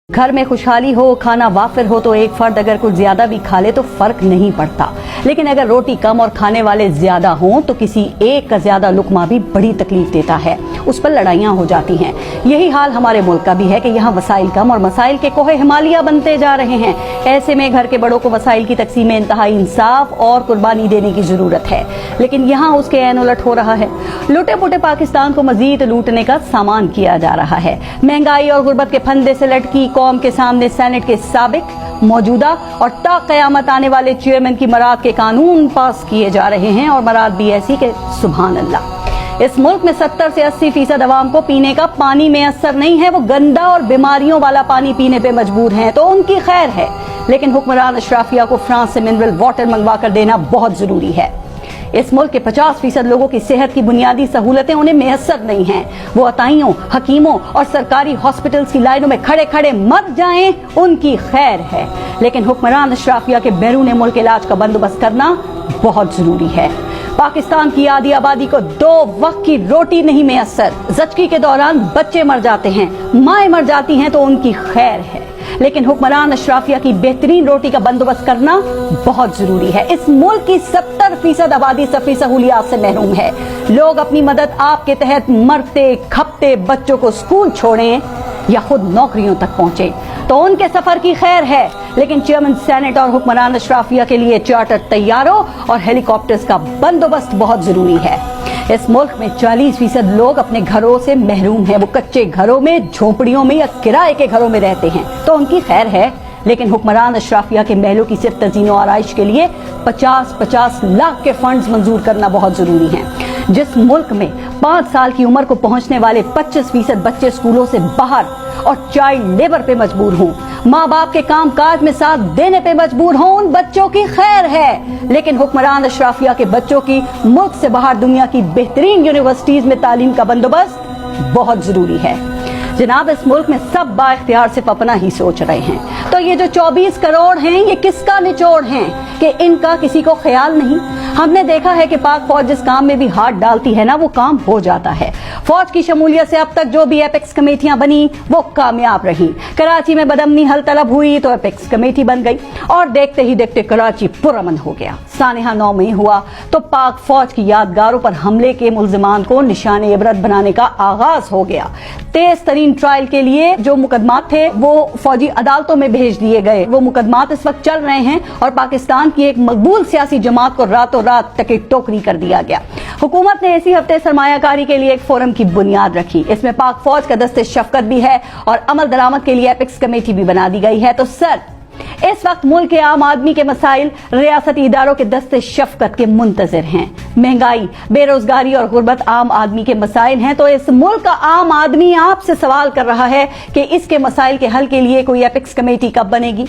घर में खुशहाली हो, खाना वाफिर हो तो एक फर्द अगर कुछ ज्यादा भी खा ले तो फर्क नहीं पड़ता, लेकिन अगर रोटी कम और खाने वाले ज्यादा हों तो किसी एक का ज्यादा लुकमा भी बड़ी तकलीफ देता है, उस पर लड़ाइयां हो जाती हैं। यही हाल हमारे मुल्क का भी है कि यहाँ वसाइल कम और मसाइल के कोहे हिमालया बनते जा रहे हैं। ऐसे में घर के बड़ों को वसाइल की तकसीम में इंतहाई इंसाफ और कुर्बानी देने की जरूरत है, लेकिन यहाँ उसके ऐन उलट हो रहा है। लुटे पुटे पाकिस्तान को मजीद लूटने का सामान किया जा रहा है। महंगाई और गुर्बत के फंदे से लटकी कौम के सामने सेनेट के साबिक, मौजूदा और ता क़यामत आने वाले चेयरमैन की मराद के कानून पास किए जा रहे हैं, और मराद भी ऐसी कि सुभान अल्लाह। इस मुल्क में 70 से 80% अवाम को पीने का पानी में असर नहीं है, वो गंदा और बीमारियों वाला पानी पीने पे मजबूर हैं, तो उनकी खैर है। लेकिन हुक्मरान अशराफिया को फ्रांस से मिनरल वाटर मंगवा कर देना बहुत जरूरी है। इस मुल्क के 50% लोगों की सेहत की बुनियादी सहूलतें उन्हें मैसर नहीं हैं। वो अताइयों, हकीमों और सरकारी हॉस्पिटल्स की लाइनों में खड़े खड़े मर जाएं, उनकी खैर है। लेकिन हुक्मरान अशराफिया के बैरून मुल्क इलाज का बंदोबस्त करना बहुत जरूरी है। पाकिस्तान की आधी आबादी को 2 वक्त की रोटी नहीं मैसर, ज़चकी के दौरान बच्चे मर जाते हैं, माएँ मर जाती हैं, तो उनकी खैर है। लेकिन हुक्मरान अशराफिया की बेहतरीन रोटी का बंदोबस्त करना बहुत जरूरी है। इस मुल्क की 70% आबादी सफी सहूलियात से महरूम है। लोग अपनी मदद आपके तहत मरते खपते बच्चों को स्कूल छोड़ें या खुद नौकरियों तक पहुंचे तो उनके सफर की खैर है। लेकिन चेयरमैन सेनेट और हुक्मरान अशराफिया के लिए चार्टर तैयारों और हेलीकॉप्टर्स का बंदोबस्त बहुत जरूरी है। इस मुल्क में 40% लोग अपने घरों से महरूम हैं। वो कच्चे घरों में, झोपड़ियों में या किराए के घरों में रहते हैं, तो उनकी खैर है। लेकिन हुक्मरान अशराफिया के महलों की सिर्फ तज़ीन और आइश के लिए 50-50 लाख के फंड्स मंजूर करना बहुत जरूरी है। जिस मुल्क में 5 साल की उम्र को पहुंचने वाले 25% बच्चे स्कूलों से बाहर और चाइल्ड लेबर पे मजबूर हों, माँ बाप के काम काज में साथ देने पे मजबूर हों, उन बच्चों की खैर है। लेकिन हुक्मरान अशराफिया के बच्चों की मुल्क से बाहर दुनिया की बेहतरीन यूनिवर्सिटीज में तालीम का बंदोबस्त बहुत जरूरी है। जनाब, इस मुल्क में सब बाइख्तियार सिर्फ अपना ही सोच रहे हैं, तो ये जो 24 करोड़ हैं, ये किसका निचोड़ हैं कि इनका किसी को ख्याल नहीं। हमने देखा है कि पाक फौज जिस काम में भी हाथ डालती है ना, वो काम हो जाता है। फौज की शमूलियत से अब तक जो भी एपेक्स कमेटियां बनी वो कामयाब रही। कराची में बदमनी हल तलब हुई तो एपेक्स कमेटी बन गई, और देखते ही देखते कराची पुरअमन हो गया। सानेहा 9 मई हुआ तो पाक फौज की यादगारों पर हमले के मुल्जिमान को निशाने इबरत बनाने का आगाज हो गया। तेज तरीन ट्रायल के लिए जो मुकदमात थे वो फौजी अदालतों में भेज दिए गए। वो मुकदमात इस वक्त चल रहे हैं, और पाकिस्तान की एक मकबूल सियासी जमात को रातों रात टिकट टोकरी कर दिया गया। हुकूमत ने इसी हफ्ते सरमायाकारी के लिए एक फोरम की बुनियाद रखी। इसमें पाक फौज का दस्ते शफकत भी है और अमल दरामद के लिए एपेक्स कमेटी भी बना दी गई है। तो सर, इस वक्त मुल्क के आम आदमी के मसाइल रियासती इदारों के दस्ते शफकत के मुंतजर हैं। महंगाई, बेरोजगारी और गुर्बत आम आदमी के मसाइल हैं, तो इस मुल्क का आम आदमी आपसे सवाल कर रहा है कि इसके मसाइल के हल के लिए कोई एपेक्स कमेटी कब बनेगी।